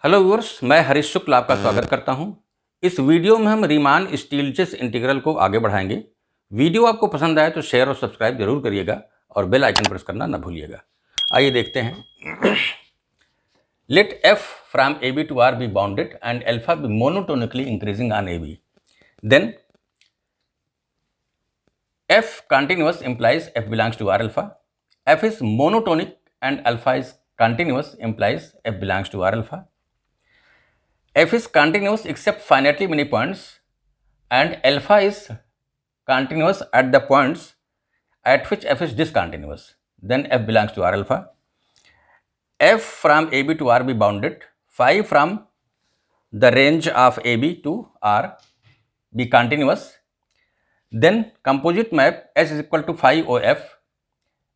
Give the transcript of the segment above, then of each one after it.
Hello viewers, मैं हरीश शुक्ल आपका स्वागत करता हूं। इस वीडियो में हम रीमान स्टील्ज़ इंटीग्रल को आगे बढ़ाएंगे। वीडियो आपको पसंद आए तो शेयर और सब्सक्राइब जरूर करिएगा और बेल आइकन प्रेस करना ना भूलिएगा। आइए देखते हैं। Let f from AB to R be bounded and alpha be monotonically increasing on AB, then f continuous implies f belongs to R alpha. F is monotonic and alpha is continuous implies f belongs to R alpha. F is continuous except finitely many points and alpha is continuous at the points at which f is discontinuous. Then f belongs to R alpha. F from AB to R be bounded. Phi from the range of AB to R be continuous. Then composite map S is equal to phi OF.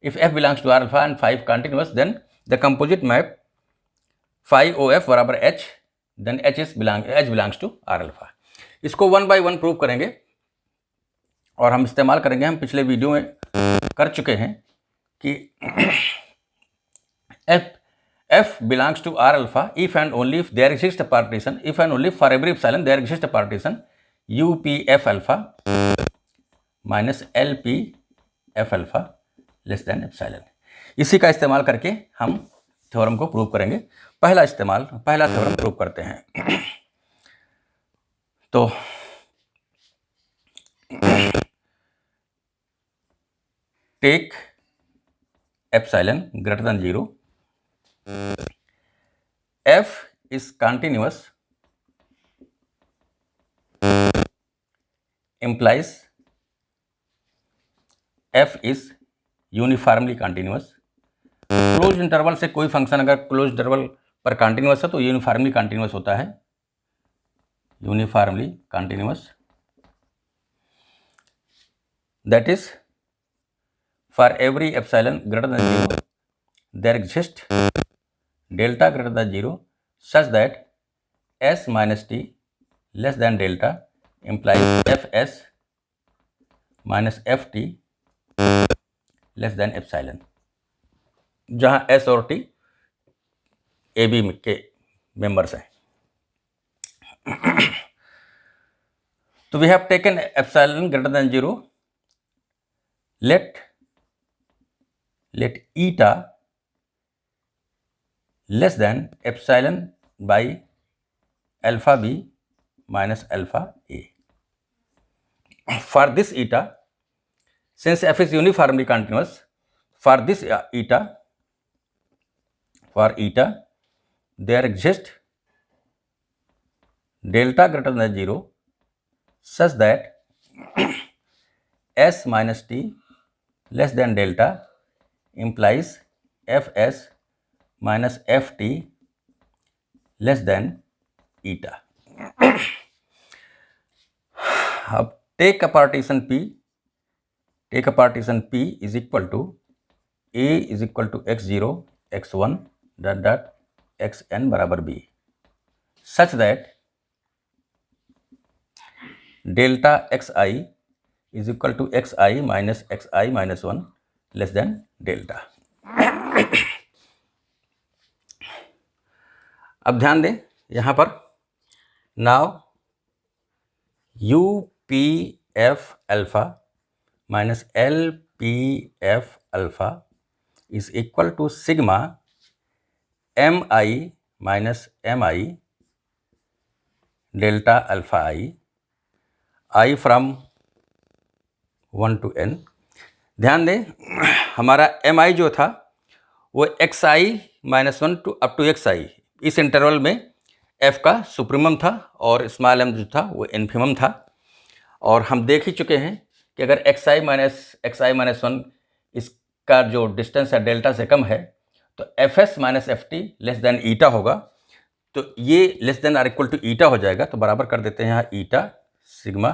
If f belongs to R alpha and phi continuous, then the composite map phi OF बराबर h, then h belongs to R alpha. इसको 1 by 1 prove करेंगे और हम इस्तेमाल करेंगे, हम पिछले video में कर चुके हैं कि f belongs to R alpha if and only if there exists a partition, if and only for every epsilon there exists a partition UPF alpha minus LPF alpha less than epsilon. इसी का इस्तेमाल करके हम theorem को prove करेंगे। पहला theorem prove करते हैं। तो take epsilon greater than 0, f is continuous implies f is uniformly continuous. Close interval से कोई फंक्शन अगर क्लोज इंटरवल पर कंटिन्यूअस है तो यूनिफॉर्मली कंटिन्यूअस होता है, uniformly continuous. That is for every epsilon greater than 0 there exist delta greater than 0 such that s minus t less than delta implies fs minus F T less than epsilon, जहां s और t AB के members हैं। तो we have taken epsilon greater than 0, let eta less than epsilon by alpha B minus alpha a. For this eta, since f is uniformly continuous, for this eta there exists delta greater than 0 such that s minus t less than delta implies fs minus ft less than eta. अब take a partition P. Take a partition P is equal to A is equal to x0, x1 dot xn बराबर b, such that delta xi is equal to xi minus 1 less than delta. अब ध्यान दें यहाँ पर, now UPF alpha minus LPF alpha is equal to sigma mi minus mi delta alpha i from 1 to n। ध्यान दें हमारा mi जो था वो xi minus 1 to up to xi, इस इंटरवल में f का सुप्रीमम था और स्मॉल m जो था वो इन्फिमम था। और हम देख ही चुके हैं कि अगर xi माइनस 1 इसका जो डिस्टेंस है डेल्टा से कम है तो fs minus F T less than eta होगा। तो ये less than or equal to eta हो जाएगा, तो बराबर कर देते हैं यहाँ ईटा सिग्मा,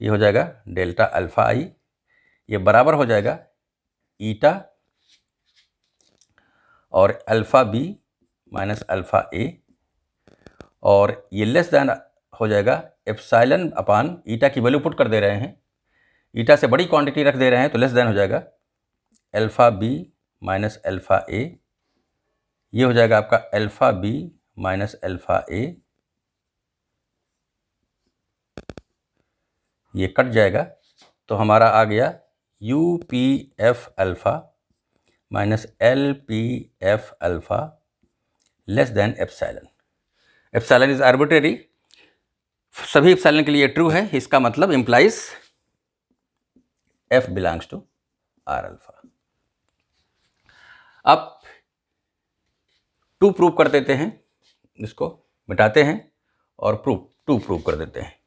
ये हो जाएगा डेल्टा अल्फा आई, ये बराबर हो जाएगा ईटा और अल्फा बी माइनस अल्फा ए, और ये लेस देन हो जाएगा एप्सिलॉन अपान ईटा की वैल्यू पुट कर दे रहे हैं, ईटा से बड़ी क्वांटिटी रख दे रहे हैं तो लेस देन हो जाएगा alpha B minus alpha a, ये हो जाएगा आपका alpha B minus alpha a, ये कट जाएगा तो हमारा आ गया U P F alpha minus L P F alpha less than epsilon. Epsilon is arbitrary, सभी एप्सिलॉन के लिए ट्रू है, इसका मतलब implies f belongs to R alpha. अब टू प्रूव कर देते हैं, इसको मिटाते हैं और टू प्रूव कर देते हैं।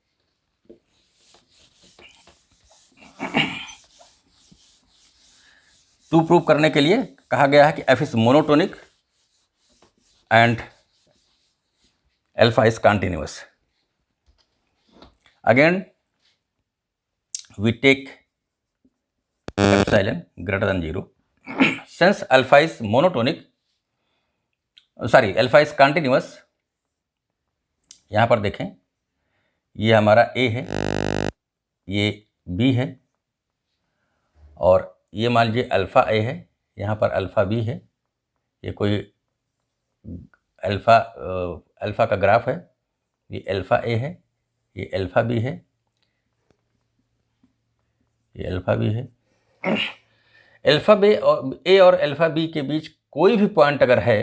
टू प्रूव करने के लिए कहा गया है कि f is monotonic and alpha is continuous. Again we take epsilon greater than 0 since alpha is monotonic, sorry alpha is continuous. यहां पर देखें, ये हमारा ए है, ये बी है, और ये मान लीजिए अल्फ़ा ए है, यहाँ पर अल्फ़ा बी है। ये कोई अल्फ़ा का ग्राफ है, ये अल्फ़ा ए है, ये अल्फ़ा बी है, ये अल्फ़ा बी है। अल्फ़ा बी और ए और अल्फ़ा बी के बीच कोई भी पॉइंट अगर है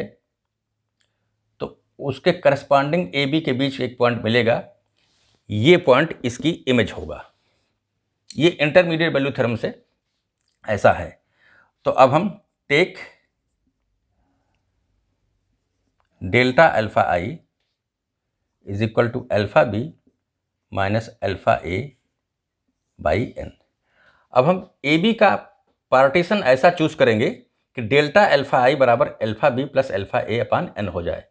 तो उसके करस्पॉन्डिंग ए बी के बीच एक पॉइंट मिलेगा, ये पॉइंट इसकी इमेज होगा। ये इंटरमीडिएट वैल्यू थ्योरम से ऐसा है। तो अब हम take delta alpha I is equal to alpha B minus alpha a by N. अब हम ए बी का पार्टीशन ऐसा चूज करेंगे कि डेल्टा अल्फा आई बराबर alpha b plus alpha a upon n हो जाए।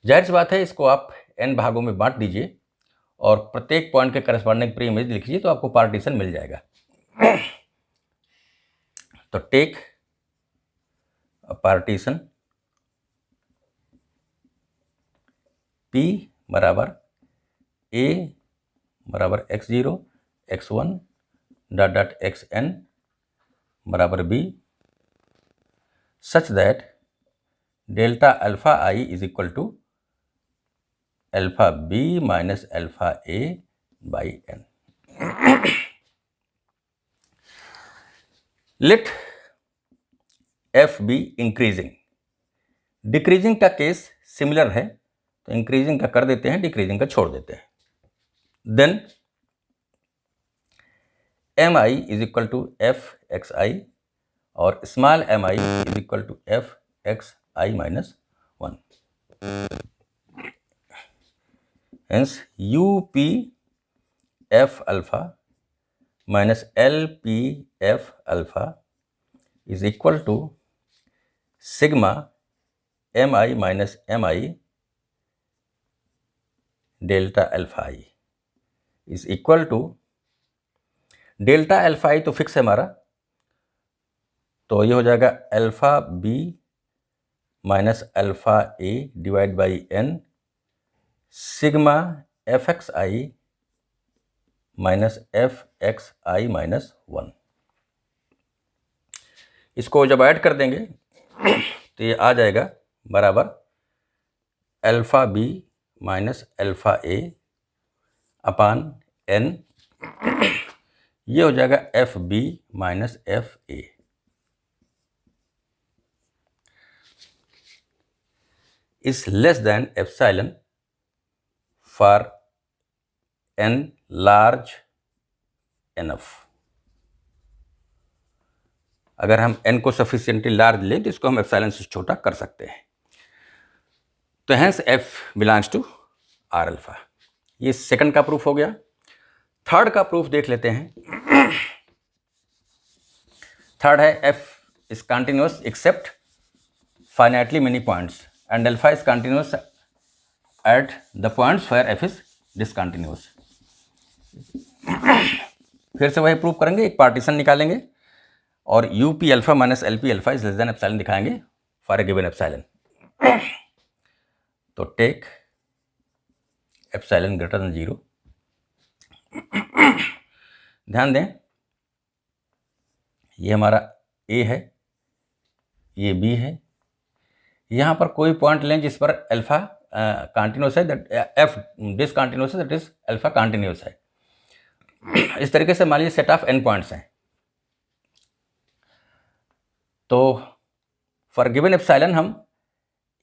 जाहिर सी बात है, इसको आप एन भागों में बांट दीजिए और प्रत्येक पॉइंट के करस्पॉन्डिंग प्री इमेज लिखिए तो आपको पार्टीशन मिल जाएगा। तो टेक पार्टीशन P बराबर A बराबर x0 x1 dot dot xn बराबर B such that delta alpha I is equal to alpha B minus alpha a by n. Let f be increasing. Decreasing का case similar है, तो increasing का कर देते हैं, डिक्रीजिंग का छोड़ देते हैं। Then M I is equal to F X I और small M I is equal to F X I minus 1। Hence U P F alpha minus L P F alpha is equal to sigma M I minus M I delta alpha I is equal to delta alpha I तो fix है हमारा, तो ये हो जाएगा alpha B minus alpha A divide by N sigma F X I minus F X I minus 1। इसको जब add कर देंगे तो ये आ जाएगा बराबर alpha B minus alpha a upon n, ये हो जाएगा f b minus f a. Is less than epsilon for n large enough. अगर हम n को सफिशिएंटली लार्ज लें तो इसको हम एप्सिलॉन से छोटा कर सकते हैं। तो hence f belongs to R alpha. ये सेकंड का प्रूफ हो गया। थर्ड का प्रूफ देख लेते हैं। थर्ड है f is continuous except finitely many points and alpha is continuous at the points where f is discontinuous. फिर से वही प्रूफ करेंगे, एक पार्टीशन निकालेंगे और U P alpha minus L P alpha is less than epsilon दिखाएंगे for a given epsilon. तो take epsilon greater than 0। ध्यान दें, ये हमारा ए है, ये बी है। यहाँ पर कोई पॉइंट लें जिस पर अल्फा कंटिन्यूस है, दैट एफ डिसकंटिन्यूस है, दैट इज अल्फा कंटिन्यूस है। इस तरीके से मान लीजिए सेट ऑफ एन पॉइंट्स हैं, तो फॉर गिवन एप्सिलॉन हम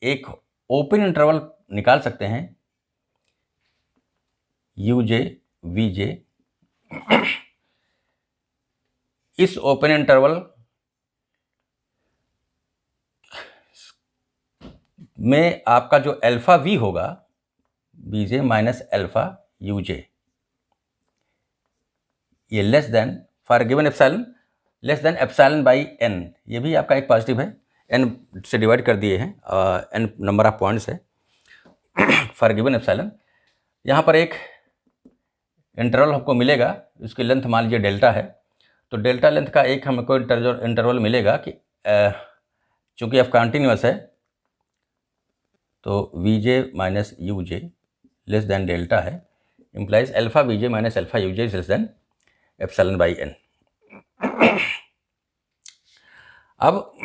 एक ओपन इंटरवल निकाल सकते हैं यूजे वीजे। इस ओपन इंटरवल में आपका जो अल्फा वी होगा बीजे माइनस अल्फा यूजे, ये less than for given epsilon less than epsilon by n, ये भी आपका एक पॉजिटिव है, एन से डिवाइड कर दिए हैं, एन नंबर ऑफ पॉइंट्स है फॉर गिवन एप्सिलॉन। यहाँ पर एक इंटरवल हमको मिलेगा, उसकी लेंथ मान लीजिए डेल्टा है, तो डेल्टा लेंथ का एक हमको इंटरवल मिलेगा कि चूँकि एफ कंटिन्यूस है तो V J minus U J less than delta है, implies alpha V J minus alpha U J is less than epsilon by N. अब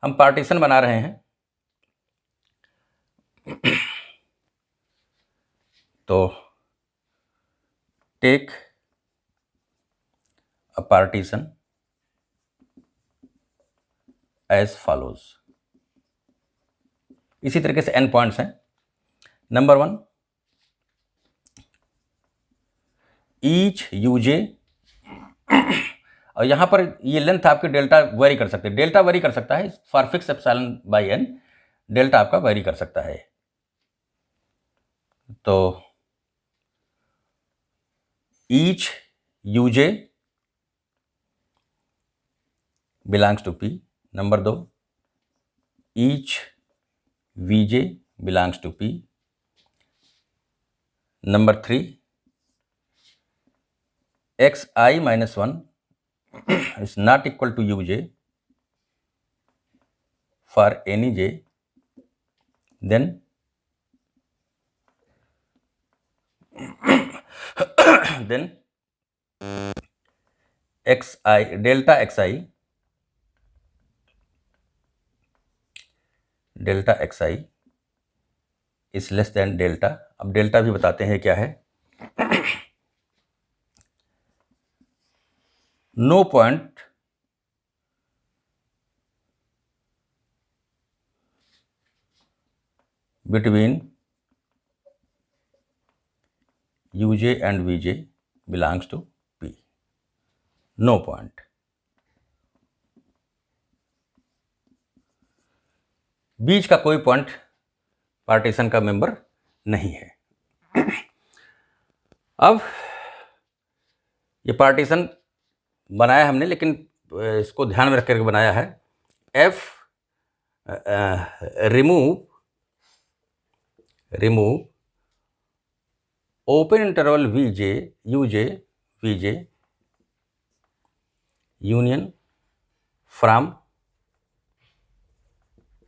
हम पार्टीशन बना रहे हैं, तो take a partition as follows. इसी तरीके से n पॉइंट्स हैं। नंबर 1 ईच यूजे, और यहाँ पर ये लेंथ आपकी डेल्टा वेरी कर सकते हैं, डेल्टा वेरी कर सकता है for fix epsilon by N, delta आपका वेरी कर सकता है। तो each U J belongs to P. Number 2 each V J belongs to P. Number 3 X I minus 1 is not equal to uj for any j, then xi delta xi is less than delta. अब डेल्टा भी बताते हैं क्या है। No point between uj and vj belongs to p। No point, बीच का कोई पॉइंट पार्टीशन का मेंबर नहीं है। अब ये पार्टीशन बनाया हमने, लेकिन इसको ध्यान में रख करके बनाया है। F remove open interval V J U J V J union from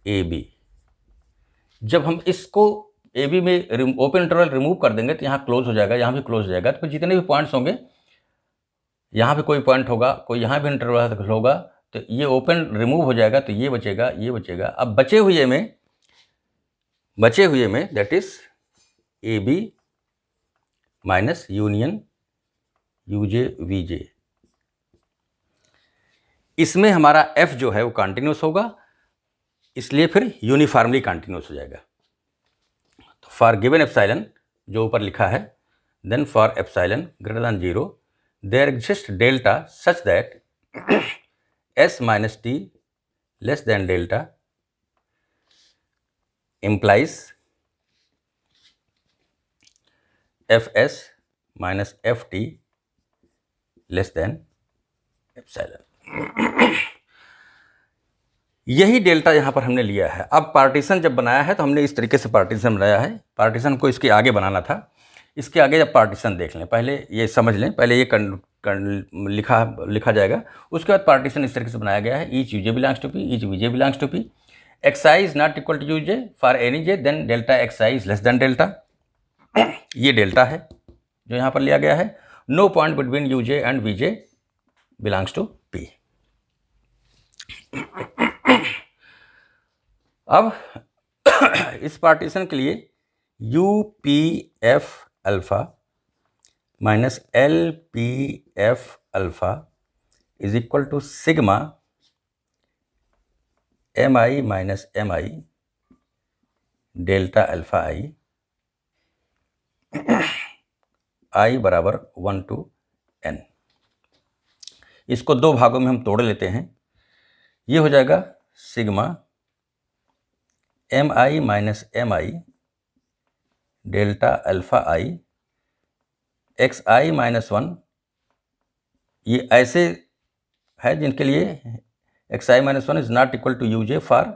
A B. जब हम इसको ए बी में ओपन इंटरवल रिमूव कर देंगे तो यहाँ क्लोज हो जाएगा, यहाँ भी क्लोज हो जाएगा, तो जितने भी पॉइंट्स होंगे, यहाँ पे कोई पॉइंट होगा, कोई यहाँ भी इंटरवल होगा, तो ये ओपन रिमूव हो जाएगा, तो ये बचेगा, ये बचेगा। अब बचे हुए में that is A B minus union U J V J. इसमें हमारा एफ जो है वो कंटिन्यूस होगा, इसलिए फिर यूनिफॉर्मली कंटिन्यूस हो जाएगा। तो फॉर गिवन एप्सिलॉन जो ऊपर लिखा है, then for epsilon greater than 0 there exists delta such that s minus t less than delta implies fs minus ft less than epsilon। यही डेल्टा यहाँ पर हमने लिया है। अब पार्टीशन जब बनाया है तो हमने इस तरीके से पार्टीशन बनाया है। पार्टीशन को इसके आगे बनाना था, इसके आगे जब पार्टीशन देख लें, पहले ये समझ लें, पहले ये लिखा जाएगा, उसके बाद पार्टीशन इस तरीके से बनाया गया है। Each U J belongs to P, each V J belongs to P, X I is not equal to U J for any J, then delta x I is less than delta. ये डेल्टा है जो यहाँ पर लिया गया है। No point between U J and V J belongs to P. अब इस पार्टीशन के लिए U P F alpha minus L P F alpha is equal to sigma M I minus M I delta alpha आई, आई बराबर 1 to n। इसको दो भागों में हम तोड़ लेते हैं। ये हो जाएगा sigma M I minus M I delta alpha I X I minus 1। ये ऐसे है जिनके लिए X I minus 1 is not equal to U J for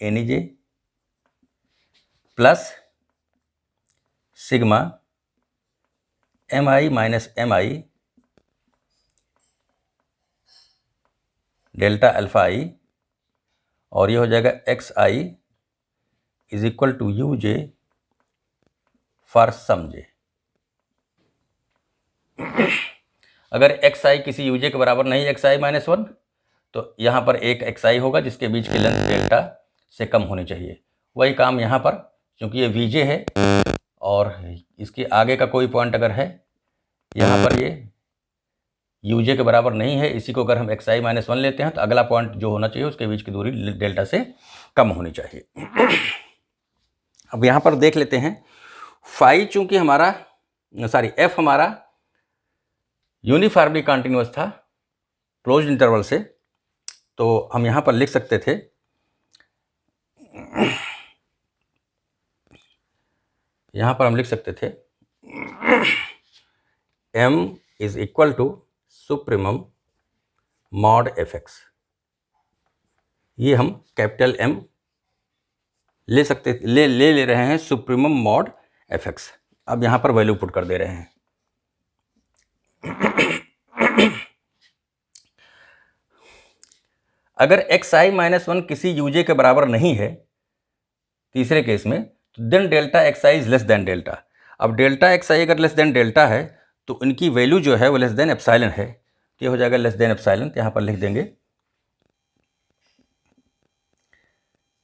any J, plus sigma M I minus M I delta alpha I, और ये हो जाएगा X I is equal to U J for some J. अगर X आई किसी you जे के बराबर नहीं x I minus 1, तो यहाँ पर एक एक्स आई होगा जिसके बीच की लेंथ डेल्टा से कम होनी चाहिए। वही काम यहाँ पर, क्योंकि ये वी जे है और इसके आगे का कोई पॉइंट अगर है यहाँ पर ये यू जे के बराबर नहीं है, इसी को अगर हम एक्स आई माइनस 1 लेते हैं तो अगला पॉइंट जो होना चाहिए उसके बीच की दूरी डेल्टा से कम होनी चाहिए। अब यहाँ पर देख लेते हैं फाई, चूंकि हमारा एफ हमारा यूनिफॉर्मली कंटिन्यूअस था क्लोज्ड इंटरवल से, तो हम यहाँ पर लिख सकते थे m is equal to supremum mod f x. ये हम कैपिटल M ले रहे हैं सुप्रीमम मॉड एफ एक्स। अब यहाँ पर वैल्यू पुट कर दे रहे हैं। अगर एक्स आई माइनस 1 किसी यूजे के बराबर नहीं है तीसरे केस में, तो then delta x I is less than delta. अब डेल्टा एक्स आई अगर लेस देन डेल्टा है तो इनकी वैल्यू जो है वो लेस देन एप्सिलॉन है, तो ये हो जाएगा लेस देन एप्सिलॉन। तो यहाँ पर लिख देंगे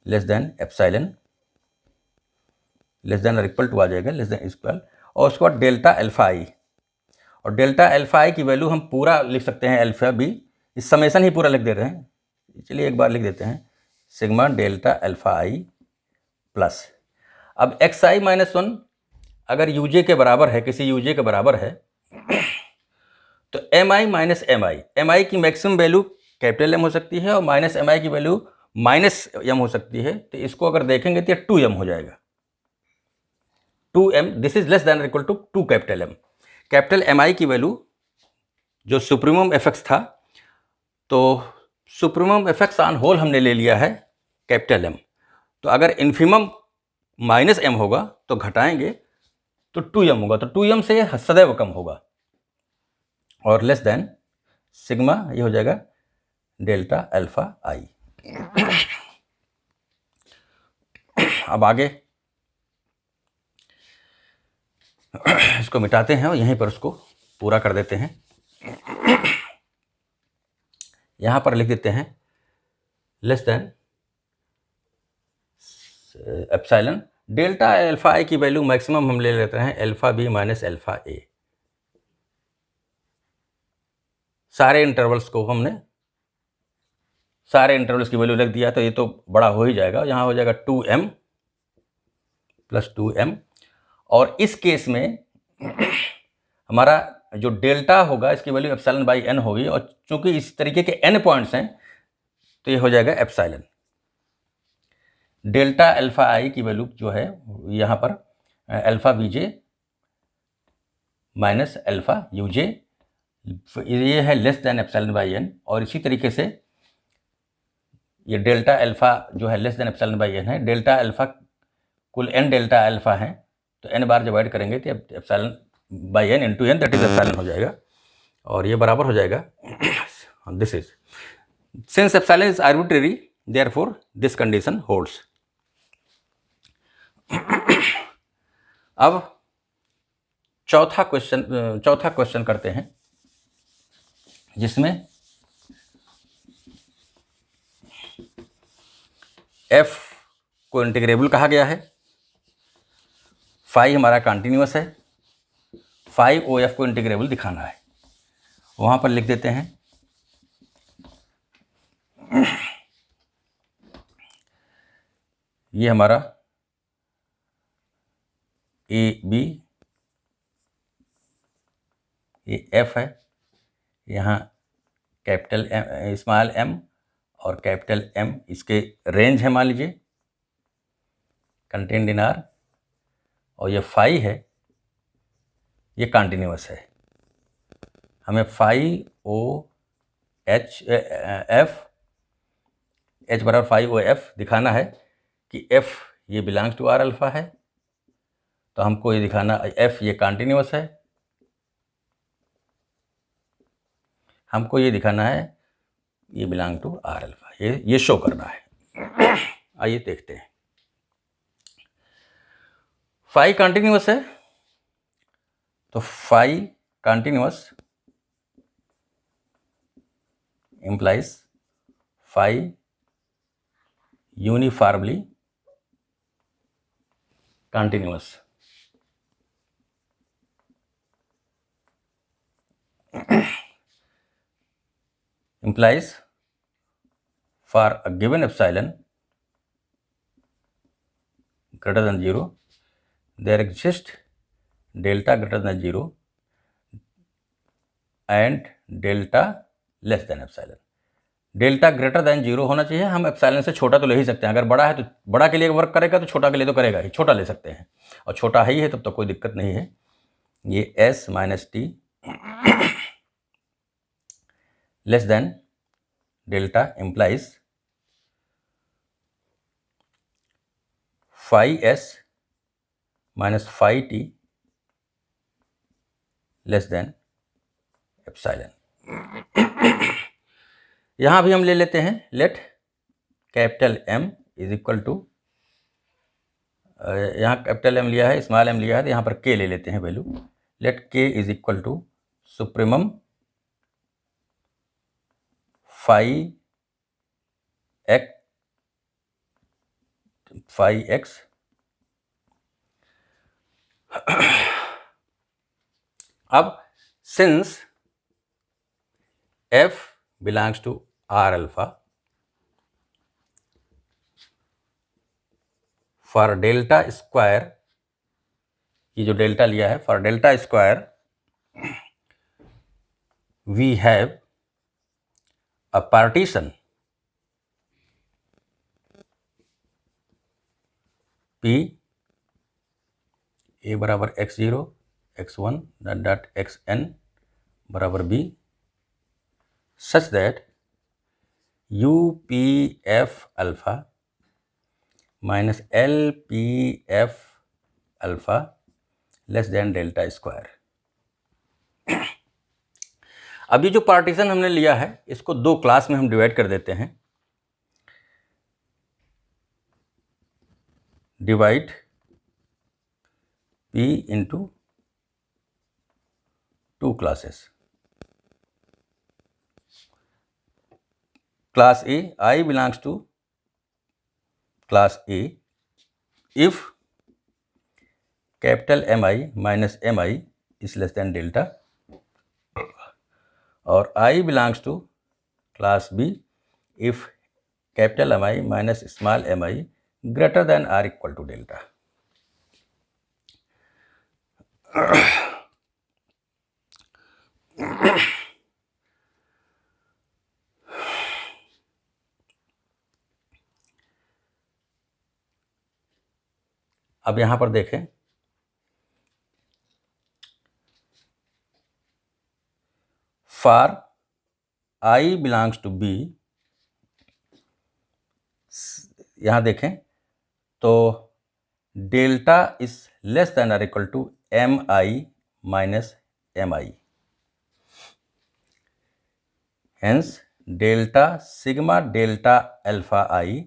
less than epsilon, less than और इक्वल टू आ जाएगा लेस देन इक्वल, और उसके बाद डेल्टा अल्फा आई, और डेल्टा अल्फा आई की वैल्यू हम पूरा लिख सकते हैं अल्फा बी, इस समेसन ही पूरा लिख दे रहे हैं। चलिए एक बार लिख देते हैं sigma delta alpha I plus, अब एक्स आई माइनस 1 अगर यूजे के बराबर है, किसी यूजे के बराबर है, तो M I minus M I की मैक्सिमम वैल्यू कैपिटल एम हो सकती है और माइनस एम आई की वैल्यू माइनस एम हो सकती है। तो इसको अगर देखेंगे तो ये 2m हो जाएगा, 2m, this is less than equal to 2 capital M. Capital M I की वैल्यू जो सुप्रीमम एफ एक्स था, तो supremum F X on whole हमने ले लिया है कैपिटल एम, तो अगर इन्फीमम माइनस एम होगा तो घटाएंगे तो 2m होगा, तो 2m से ये सदैव कम होगा, और लेस देन सिग्मा ये हो जाएगा डेल्टा अल्फा आई। अब आगे इसको मिटाते हैं और यहीं पर उसको पूरा कर देते हैं। यहाँ पर लिख देते हैं less than epsilon delta alpha I की वैल्यू मैक्सिमम हम ले लेते हैं alpha B minus alpha A. सारे इंटरवल्स की वैल्यू रख दिया, तो ये तो बड़ा हो ही जाएगा। यहाँ हो जाएगा 2m प्लस 2m, और इस केस में हमारा जो डेल्टा होगा इसकी वैल्यू एप्सिलॉन बाई n होगी, और चूंकि इस तरीके के n पॉइंट्स हैं तो ये हो जाएगा एप्सिलॉन। डेल्टा अल्फा आई की वैल्यू जो है यहाँ पर alpha V J minus alpha U J, ये है less than epsilon by n, और इसी तरीके से ये डेल्टा अल्फा जो है less than epsilon by n है। डेल्टा अल्फा कुल n डेल्टा अल्फा है, तो n बार डिवाइड करेंगे तो epsilon by n into n, that is epsilon हो जाएगा, और ये बराबर हो जाएगा this is, since epsilon is arbitrary therefore this condition holds. अब चौथा क्वेश्चन करते हैं, जिसमें f को इंटीग्रेबल कहा गया है, फाई हमारा कंटिन्यूअस है, फाई ओ एफ को इंटीग्रेबल दिखाना है। वहाँ पर लिख देते हैं ये हमारा ए बी, ये एफ है, यहाँ कैपिटल एम, स्मॉल एम और कैपिटल एम इसके रेंज है मान लीजिए, कंटेंट इन आर, और ये फाई है, ये कंटिन्यूअस है। हमें phi o h f, h बराबर फाई ओ एफ दिखाना है कि एफ ये बिलोंग्स टू आर अल्फा है, तो हमको ये दिखाना एफ ये कंटिन्यूअस है, हमको ये दिखाना है ये बिलोंग टू आर अल्फा, ये शो करना है। आइए देखते हैं। फाई कंटिन्यूअस है तो phi continuous implies phi uniformly continuous. Implies for a given epsilon greater than 0, there exists delta greater than 0 and delta less than epsilon. Delta greater than 0 होना चाहिए, हम एप्सिलॉन से छोटा तो ले ही सकते हैं, अगर बड़ा है तो बड़ा के लिए वर्क करेगा तो छोटा के लिए तो करेगा ही, छोटा ले सकते हैं, और छोटा ही है तब तो कोई दिक्कत नहीं है। ये s minus t less than delta implies phi s minus phi t less than epsilon. यहां भी हम ले लेते हैं let capital M is equal to, यहाँ कैपिटल M लिया है, स्मॉल m लिया है, तो यहाँ पर k ले लेते हैं value. Let k is equal to supremum phi x अब since f belongs to R alpha, for delta square, ये जो डेल्टा लिया है, for delta square we have a partition P A बराबर x0 x1 डॉट xn बराबर b, such that UPF alpha minus LPF alpha less than delta square। अब ये जो partition हमने लिया है इसको दो क्लास में हम डिवाइड कर देते हैं। Divide P into two classes. Class A, I belongs to class A if capital Mi minus Mi is less than delta, और I belongs to class B if capital Mi minus small mi greater than or equal to delta। अब यहां पर देखें, for I belongs to B, यहां देखें तो delta is less than और equal to Mi minus Mi, hence delta sigma delta alpha I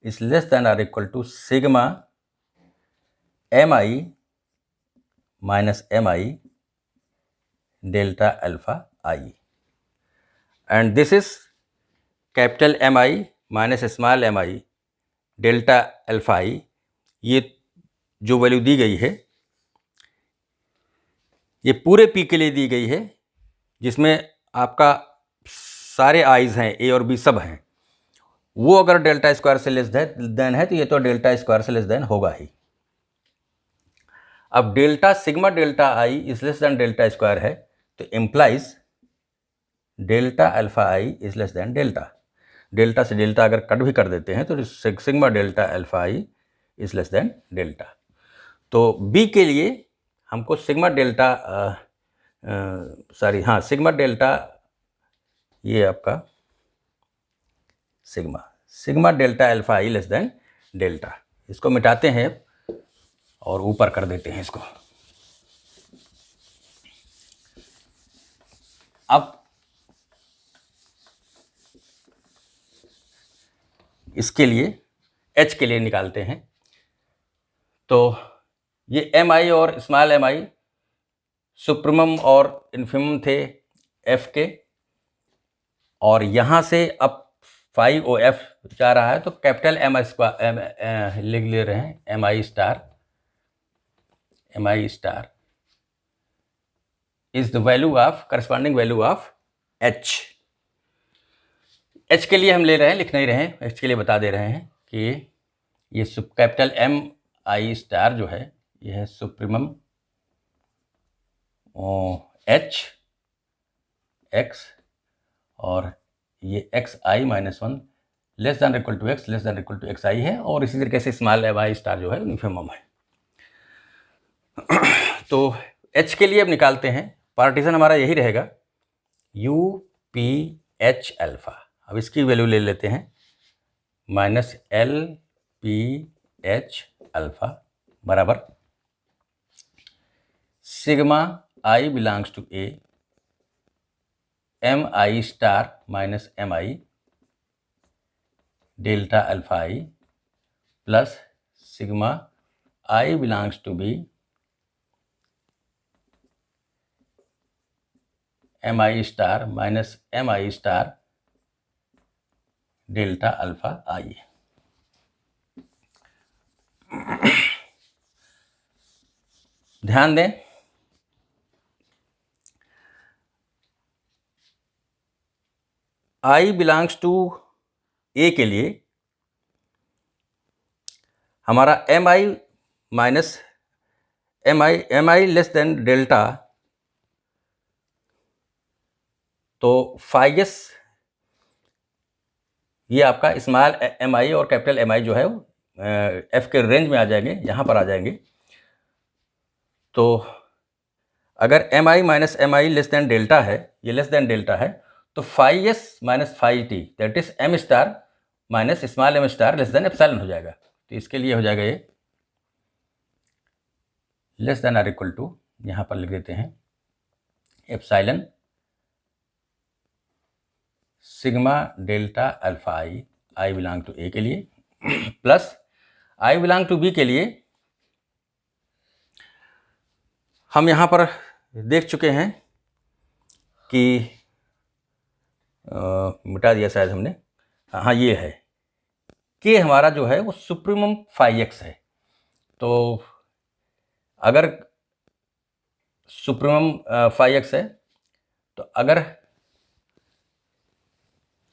is less than और equal to sigma Mi minus Mi delta alpha I, and this is capital Mi minus small mi delta alpha I, ये जो value दी गई है ये पूरे P के लिए दी गई है, जिसमें आपका सारे आइज हैं, ए और बी सब हैं, वो अगर डेल्टा स्क्वायर से लेस देन है तो ये तो डेल्टा स्क्वायर से लेस देन होगा ही। अब delta sigma delta I is less than delta square है, तो implies delta alpha I is less than delta. Delta से डेल्टा अगर कट भी कर देते हैं तो sigma delta alpha I is less than delta. तो बी के लिए हमको सिग्मा डेल्टा सिग्मा डेल्टा, ये आपका सिग्मा डेल्टा अल्फा आई लेस देन डेल्टा। इसको मिटाते हैं और ऊपर कर देते हैं इसको। अब इसके लिए h के लिए निकालते हैं। तो ये एम आई और स्मॉल एम आई सुप्रीमम और इन्फिमम थे f के, और यहाँ से अब फाई ओ एफ जा रहा है तो कैपिटल एम लिख ले रहे हैं, m I star is the value of corresponding value of h। h के लिए हम ले रहे हैं, लिख नहीं रहे हैं, h के लिए बता दे रहे हैं कि ये कैपिटल एम आई स्टार जो है ये है सुप्रीमम h x, और ये x i minus 1 less than equal to x less than equal to x i है, और इसी तरीके से स्मॉल एम आई स्टार जो है यूनिफॉर्म है। तो h के लिए अब निकालते हैं, पार्टीशन हमारा यही रहेगा u p h अल्फा। अब इसकी वैल्यू ले लेते हैं minus l p h alpha बराबर sigma i belongs to a M I star minus M I delta alpha I plus sigma i belongs to b M I star minus M I star delta alpha I. ध्यान दें, i belongs to a के लिए हमारा M I minus M I less than delta, तो फाइगस ये आपका small M आई और कैपिटल एम आई जो है एफ के रेंज में आ जाएंगे, यहाँ पर आ जाएंगे। तो अगर M I minus M I less than delta है, ये लेस देन डेल्टा है, तो phi S minus phi T that is M star minus small M star less than epsilon हो जाएगा। तो इसके लिए हो जाएगा ये less than or equal to, यहाँ पर लिख देते हैं epsilon sigma delta alpha I belong to A के लिए plus I belong to B के लिए हम यहाँ पर देख चुके हैं कि मिटा दिया शायद हमने, हाँ ये है कि हमारा जो है वो सुप्रीमम फाई एक्स है। तो अगर सुप्रीमम फाई एक्स है तो अगर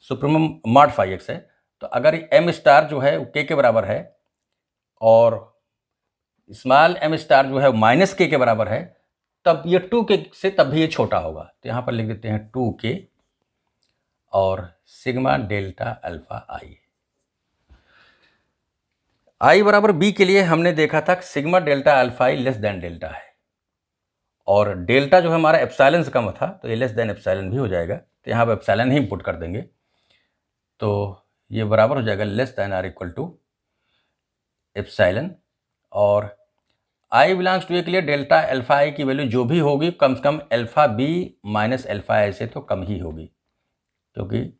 सुप्रीमम मॉड फाई एक्स है, तो अगर एम स्टार जो है वो के बराबर है और स्मॉल एम स्टार जो है माइनस के बराबर है, तब ये 2k से तब भी ये छोटा होगा। तो यहाँ पर लिख देते हैं 2k और सिग्मा डेल्टा अल्फा आई बराबर b के लिए हमने देखा था सिग्मा डेल्टा अल्फा आई लेस देन डेल्टा है, और डेल्टा जो है हमारा एप्सिलॉन से कम था, तो ये लेस देन एप्सिलॉन भी हो जाएगा। तो यहाँ पर एप्सिलॉन ही पुट कर देंगे, तो ये बराबर हो जाएगा less than or equal to epsilon, और आई बिलोंग्स टू ए के लिए डेल्टा अल्फा आई की वैल्यू जो भी होगी कम से कम अल्फा बी माइनस अल्फा आई से तो कम ही होगी, क्योंकि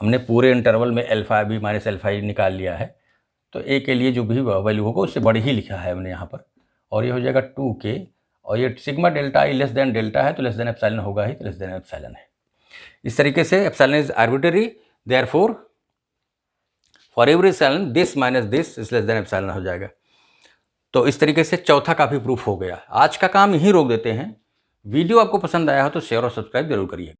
हमने पूरे इंटरवल में अल्फा बी माइनस अल्फा आई निकाल लिया है। तो ए के लिए जो भी वैल्यू होगा उससे बड़ी ही लिखा है हमने यहाँ पर, और ये हो जाएगा 2k, और ये सिग्मा डेल्टा आई लेस देन डेल्टा है तो लेस देन एप्सिलॉन होगा ही, तो लेस देन एप्सिलॉन है। इस तरीके से epsilon is arbitrary, therefore for every epsilon this minus this is less than epsilon हो जाएगा। तो इस तरीके से चौथा का भी प्रूफ हो गया। आज का काम यहीं रोक देते हैं। वीडियो आपको पसंद आया हो तो शेयर और सब्सक्राइब जरूर करिए।